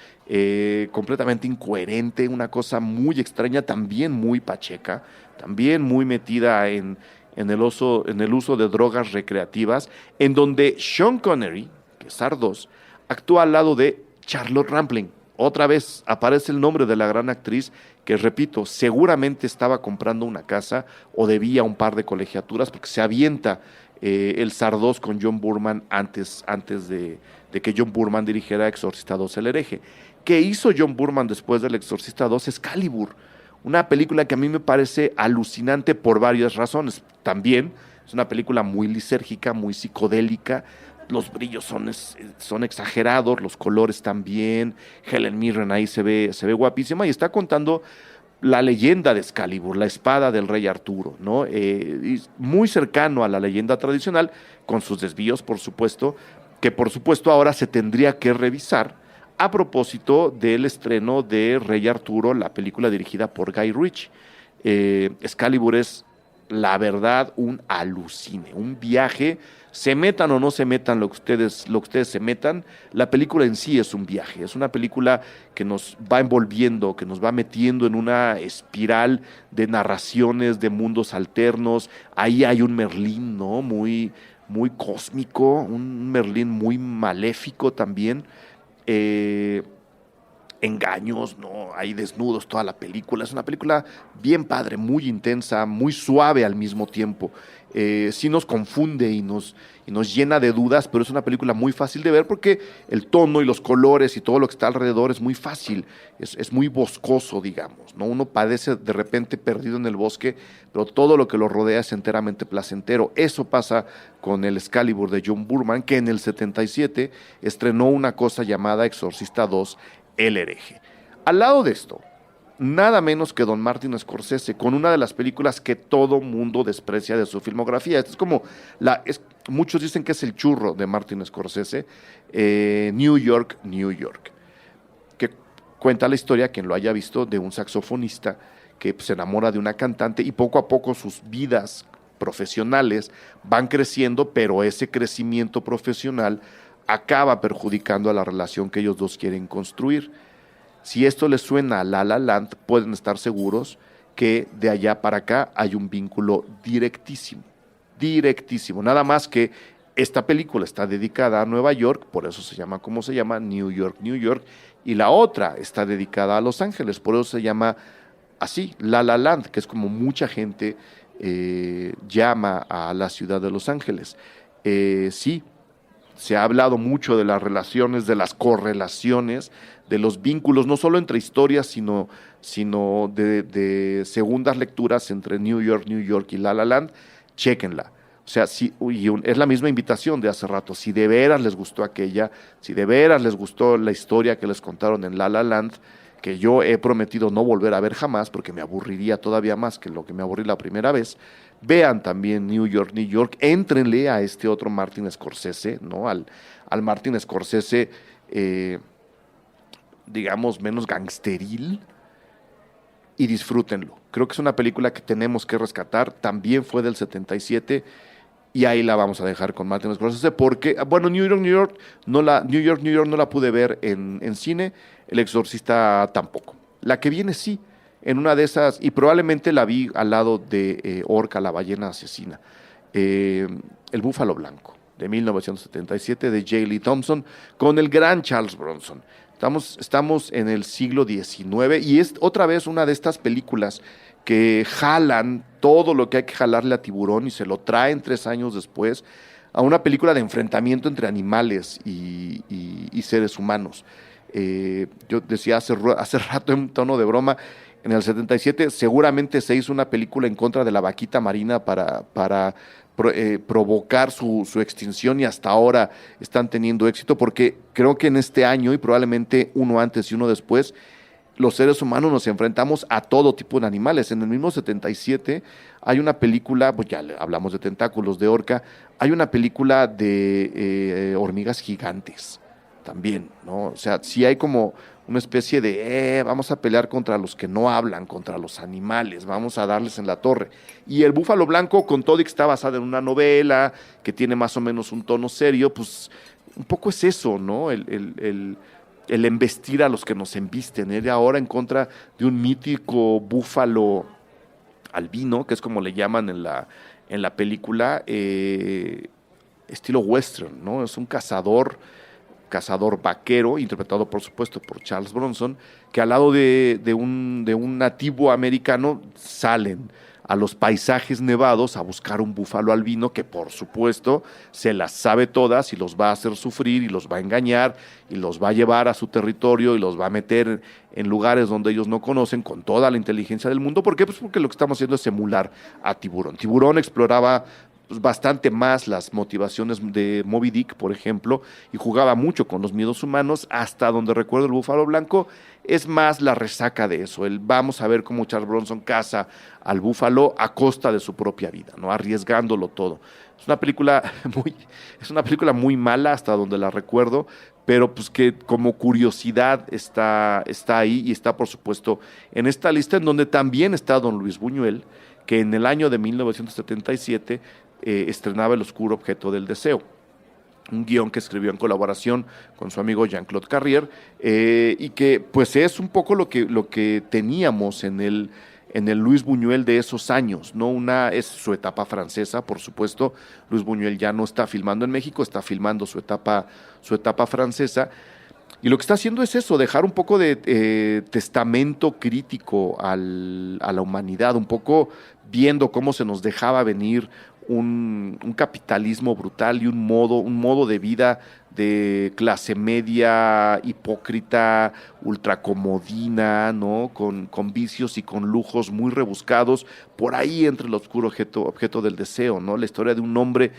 completamente incoherente, una cosa muy extraña, también muy pacheca, también muy metida en el uso de drogas recreativas, en donde Sean Connery, que es Sardos, actúa al lado de Charlotte Rampling. Otra vez aparece el nombre de la gran actriz que repito, seguramente estaba comprando una casa o debía un par de colegiaturas, porque se avienta el Zardoz con John Boorman antes de que John Boorman dirigiera Exorcista II, el hereje. ¿Qué hizo John Boorman después del Exorcista II? Excalibur, una película que a mí me parece alucinante por varias razones. También es una película muy lisérgica, muy psicodélica, los brillos son exagerados, los colores también, Helen Mirren ahí se ve guapísima y está contando la leyenda de Excalibur, la espada del rey Arturo, ¿no? Muy cercano a la leyenda tradicional, con sus desvíos, por supuesto, que por supuesto ahora se tendría que revisar a propósito del estreno de Rey Arturo, la película dirigida por Guy Ritchie. Excalibur es, la verdad, un alucine, un viaje. Se metan o no se metan lo que ustedes se metan, la película en sí es un viaje, es una película que nos va envolviendo, que nos va metiendo en una espiral de narraciones, de mundos alternos. Ahí hay un Merlín, ¿no? Muy, muy cósmico, un Merlín muy maléfico también. Engaños, ¿no? Hay desnudos toda la película. Es una película bien padre, muy intensa, muy suave al mismo tiempo. Sí nos confunde y nos llena de dudas, pero es una película muy fácil de ver porque el tono y los colores y todo lo que está alrededor es muy fácil, es muy boscoso, digamos, ¿no? Uno padece de repente perdido en el bosque, pero todo lo que lo rodea es enteramente placentero. Eso pasa con el Excalibur de John Boorman, que en el 77 estrenó una cosa llamada Exorcista II, el hereje. Al lado de esto, nada menos que don Martin Scorsese, con una de las películas que todo mundo desprecia de su filmografía. Esto es como, muchos dicen que es el churro de Martin Scorsese, New York, New York, que cuenta la historia, quien lo haya visto, de un saxofonista que se enamora de una cantante y poco a poco sus vidas profesionales van creciendo, pero ese crecimiento profesional acaba perjudicando a la relación que ellos dos quieren construir. Si esto les suena a La La Land, pueden estar seguros que de allá para acá hay un vínculo directísimo, directísimo. Nada más que esta película está dedicada a Nueva York, por eso se llama como se llama, New York, New York, y la otra está dedicada a Los Ángeles, por eso se llama así, La La Land, que es como mucha gente llama a la ciudad de Los Ángeles. Sí, se ha hablado mucho de las relaciones, de las correlaciones, de los vínculos, no solo entre historias, sino de segundas lecturas entre New York, New York y La La Land. Chéquenla. O sea, es la misma invitación de hace rato. Si de veras les gustó aquella, si de veras les gustó la historia que les contaron en La La Land, que yo he prometido no volver a ver jamás, porque me aburriría todavía más que lo que me aburrí la primera vez, vean también New York, New York, éntrenle a este otro Martin Scorsese, ¿no? Al Martin Scorsese, digamos, menos gangsteril, y disfrútenlo. Creo que es una película que tenemos que rescatar, también fue del 77, y ahí la vamos a dejar con Martin Scorsese, porque, bueno, New York, New York no la pude ver en cine, El Exorcista tampoco. La que viene sí, en una de esas, y probablemente la vi al lado de Orca, la ballena asesina, El Búfalo Blanco, de 1977, de J. Lee Thompson, con el gran Charles Bronson. Estamos en el siglo XIX, y es otra vez una de estas películas que jalan todo lo que hay que jalarle a Tiburón y se lo traen 3 años después a una película de enfrentamiento entre animales y seres humanos. Yo decía hace rato en tono de broma, en el 77 seguramente se hizo una película en contra de la vaquita marina para provocar su extinción, y hasta ahora están teniendo éxito, porque creo que en este año, y probablemente uno antes y uno después, los seres humanos nos enfrentamos a todo tipo de animales. En el mismo 77 hay una película, pues ya hablamos de tentáculos, de Orca, hay una película de hormigas gigantes también, ¿no? O sea, sí hay como una especie de, vamos a pelear contra los que no hablan, contra los animales, vamos a darles en la torre. Y El Búfalo Blanco, con todo y que está basada en una novela, que tiene más o menos un tono serio, pues un poco es eso, ¿no? El embestir a los que nos embisten. Él ahora en contra de un mítico búfalo albino, que es como le llaman en la película, estilo western, ¿no? Es un cazador cazador vaquero, interpretado por supuesto por Charles Bronson, que al lado de un nativo americano salen a los paisajes nevados a buscar un búfalo albino que por supuesto se las sabe todas y los va a hacer sufrir y los va a engañar y los va a llevar a su territorio y los va a meter en lugares donde ellos no conocen con toda la inteligencia del mundo. ¿Por qué? Pues porque lo que estamos haciendo es emular a Tiburón. Tiburón exploraba pues bastante más las motivaciones de Moby Dick, por ejemplo, y jugaba mucho con los miedos humanos, hasta donde recuerdo el Búfalo Blanco es más la resaca de eso, vamos a ver cómo Charles Bronson caza al búfalo a costa de su propia vida, ¿no? Arriesgándolo todo. Es una película muy mala hasta donde la recuerdo, pero pues que como curiosidad está ahí y está por supuesto en esta lista, en donde también está don Luis Buñuel, que en el año de 1977 estrenaba El oscuro objeto del deseo, un guión que escribió en colaboración con su amigo Jean-Claude Carrier, y que pues es un poco lo que teníamos en el Luis Buñuel de esos años, ¿no? Es su etapa francesa, por supuesto. Luis Buñuel ya no está filmando en México, está filmando su etapa francesa. Y lo que está haciendo es eso, dejar un poco de testamento crítico a la humanidad, un poco viendo cómo se nos dejaba venir un capitalismo brutal y un modo de vida de clase media, hipócrita, ultracomodina, ¿no? Con vicios y con lujos muy rebuscados, por ahí entre el oscuro objeto del deseo, ¿no? La historia de un hombre,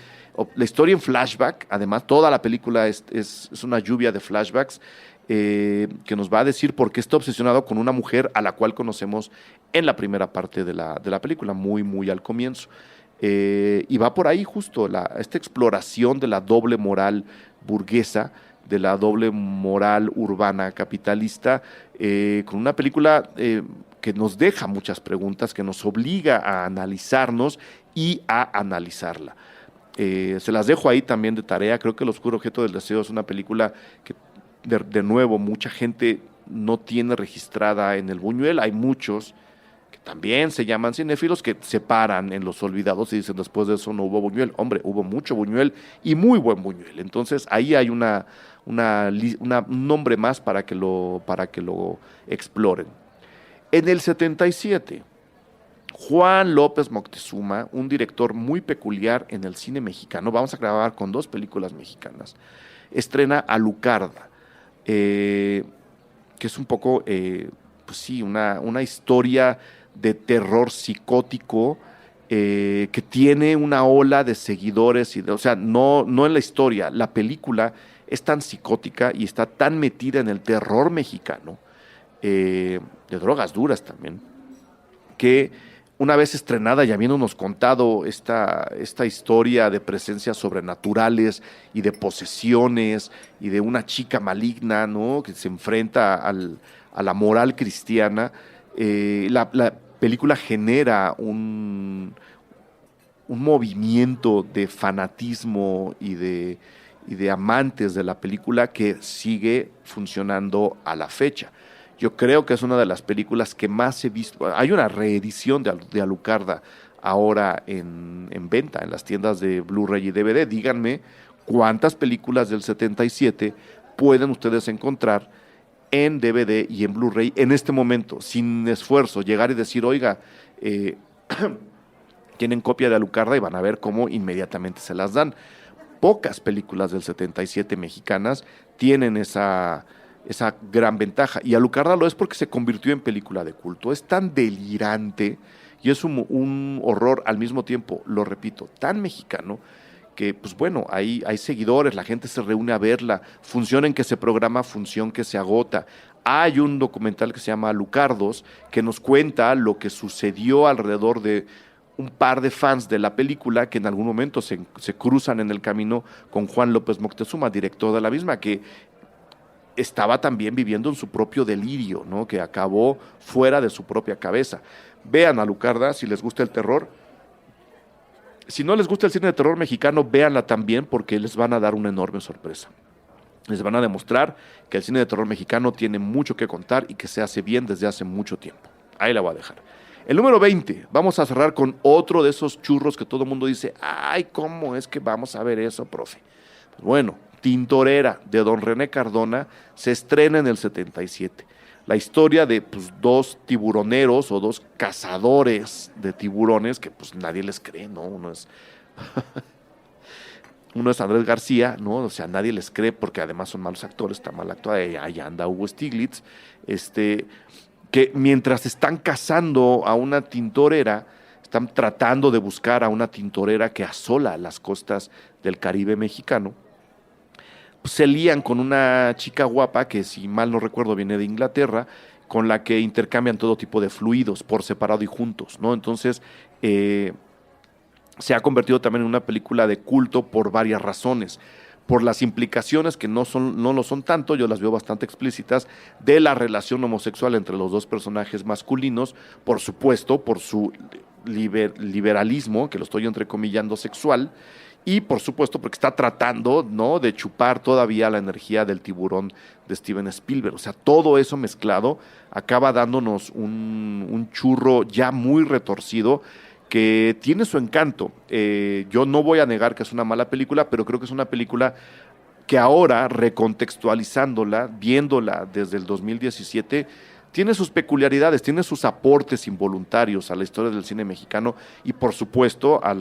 la historia en flashback, además toda la película es una lluvia de flashbacks, que nos va a decir por qué está obsesionado con una mujer a la cual conocemos en la primera parte de la película, muy, muy al comienzo. Y va por ahí justo esta exploración de la doble moral burguesa, de la doble moral urbana capitalista, con una película que nos deja muchas preguntas, que nos obliga a analizarnos y a analizarla. Se las dejo ahí también de tarea. Creo que El oscuro objeto del deseo es una película que de nuevo mucha gente no tiene registrada en el Buñuel. Hay muchos que también se llaman cinéfilos que se paran en los olvidados y dicen después de eso no hubo Buñuel. Hombre, hubo mucho Buñuel y muy buen Buñuel. Entonces ahí hay un nombre más para que lo exploren. En el 77, Juan López Moctezuma, un director muy peculiar en el cine mexicano, vamos a grabar con 2 películas mexicanas, estrena Alucarda, que es un poco, pues sí, una historia de terror psicótico, que tiene una ola de seguidores, o sea, no en la historia, la película es tan psicótica y está tan metida en el terror mexicano, de drogas duras también, que una vez estrenada y habiéndonos contado esta historia de presencias sobrenaturales y de posesiones y de una chica maligna, ¿no?, que se enfrenta a la moral cristiana, la película genera un movimiento de fanatismo y de amantes de la película que sigue funcionando a la fecha. Yo creo que es una de las películas que más he visto. Hay una reedición de Alucarda ahora en venta en las tiendas de Blu-ray y DVD. Díganme cuántas películas del 77 pueden ustedes encontrar en DVD y en Blu-ray en este momento, sin esfuerzo, llegar y decir, oiga, tienen copia de Alucarda, y van a ver cómo inmediatamente se las dan. Pocas películas del 77 mexicanas tienen esa gran ventaja, y Alucarda lo es porque se convirtió en película de culto. Es tan delirante y es un horror al mismo tiempo, lo repito, tan mexicano, que pues bueno, hay seguidores, la gente se reúne a verla, función en que se programa, función que se agota. Hay un documental que se llama Alucardos, que nos cuenta lo que sucedió alrededor de un par de fans de la película que en algún momento se cruzan en el camino con Juan López Moctezuma, director de la misma, que estaba también viviendo en su propio delirio, ¿no?, que acabó fuera de su propia cabeza. Vean Alucarda si les gusta el terror. Si no les gusta el cine de terror mexicano, véanla también, porque les van a dar una enorme sorpresa. Les van a demostrar que el cine de terror mexicano tiene mucho que contar y que se hace bien desde hace mucho tiempo. Ahí la voy a dejar. El número 20, vamos a cerrar con otro de esos churros que todo el mundo dice, ay, ¿cómo es que vamos a ver eso, profe? Pues bueno, Tintorera, de don René Cardona, se estrena en el 77. La historia de pues, dos tiburoneros o dos cazadores de tiburones que pues nadie les cree, ¿no? Uno es Andrés García, ¿no? O sea, nadie les cree porque además son malos actores, está mal actuado, allá anda Hugo Stiglitz, que mientras están cazando a una tintorera, están tratando de buscar a una tintorera que asola las costas del Caribe mexicano, se lían con una chica guapa que, si mal no recuerdo, viene de Inglaterra, con la que intercambian todo tipo de fluidos por separado y juntos, ¿no? Entonces, se ha convertido también en una película de culto por varias razones. Por las implicaciones, que no lo son tanto, yo las veo bastante explícitas, de la relación homosexual entre los dos personajes masculinos, por supuesto, por su liberalismo, que lo estoy entrecomillando, sexual, y por supuesto porque está tratando, ¿no?, de chupar todavía la energía del tiburón de Steven Spielberg. O sea, todo eso mezclado acaba dándonos un churro ya muy retorcido que tiene su encanto. Yo no voy a negar que es una mala película, pero creo que es una película que ahora, recontextualizándola, viéndola desde el 2017, tiene sus peculiaridades, tiene sus aportes involuntarios a la historia del cine mexicano y, por supuesto, a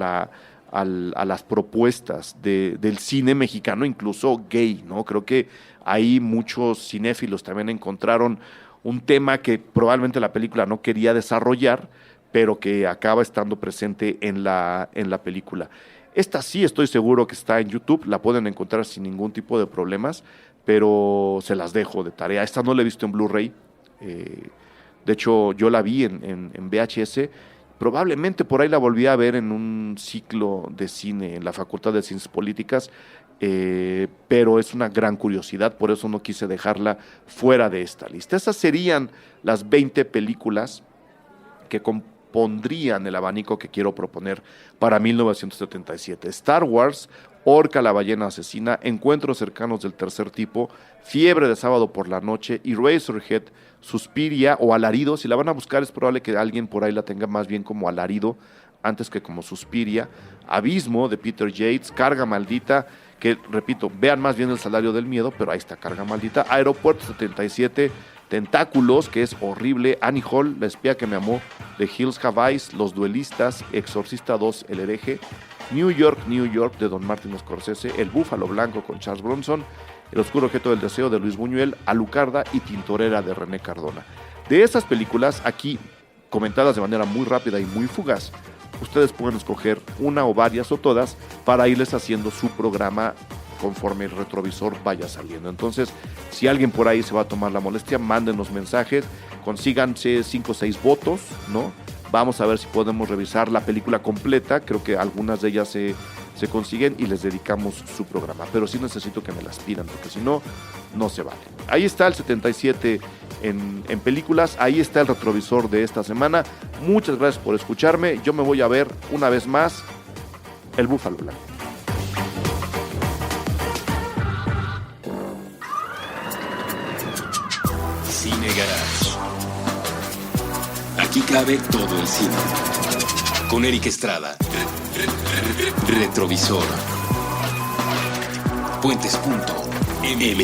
las propuestas del cine mexicano, incluso gay, ¿no? Creo que ahí muchos cinéfilos también encontraron un tema que probablemente la película no quería desarrollar, pero que acaba estando presente en la película. Esta sí estoy seguro que está en YouTube, la pueden encontrar sin ningún tipo de problemas, pero se las dejo de tarea. Esta no la he visto en Blu-ray, de hecho yo la vi en VHS. Probablemente por ahí la volví a ver en un ciclo de cine en la Facultad de Ciencias Políticas, pero es una gran curiosidad, por eso no quise dejarla fuera de esta lista. Esas serían las 20 películas que compondrían el abanico que quiero proponer para 1977. Star Wars, Orca la ballena asesina, Encuentros cercanos del tercer tipo, Fiebre de sábado por la noche, Eraserhead, Suspiria o Alarido. Si la van a buscar es probable que alguien por ahí la tenga más bien como Alarido antes que como Suspiria. Abismo de Peter Yates, Carga maldita, que repito, vean más bien El salario del miedo, pero ahí está Carga maldita. Aeropuerto 77, Tentáculos, que es horrible, Annie Hall, La espía que me amó, The Hills Have Eyes, Los duelistas, Exorcista 2, El hereje, New York, de Don Martin Scorsese, El búfalo blanco con Charles Bronson, El oscuro objeto del deseo de Luis Buñuel, Alucarda y Tintorera de René Cardona. De esas películas, aquí comentadas de manera muy rápida y muy fugaz, ustedes pueden escoger una o varias o todas para irles haciendo su programa conforme el retrovisor vaya saliendo. Entonces, si alguien por ahí se va a tomar la molestia, mándenos mensajes, consíganse 5 o 6 votos, ¿no? Vamos a ver si podemos revisar la película completa, creo que algunas de ellas se consiguen y les dedicamos su programa, pero sí necesito que me las pidan, porque si no, no se vale. Ahí está el 77 en películas, ahí está el retrovisor de esta semana. Muchas gracias por escucharme, yo me voy a ver una vez más El búfalo blanco. Cine Garage. Aquí cabe todo el cine. Con Eric Estrada. Retrovisor. Puentes.me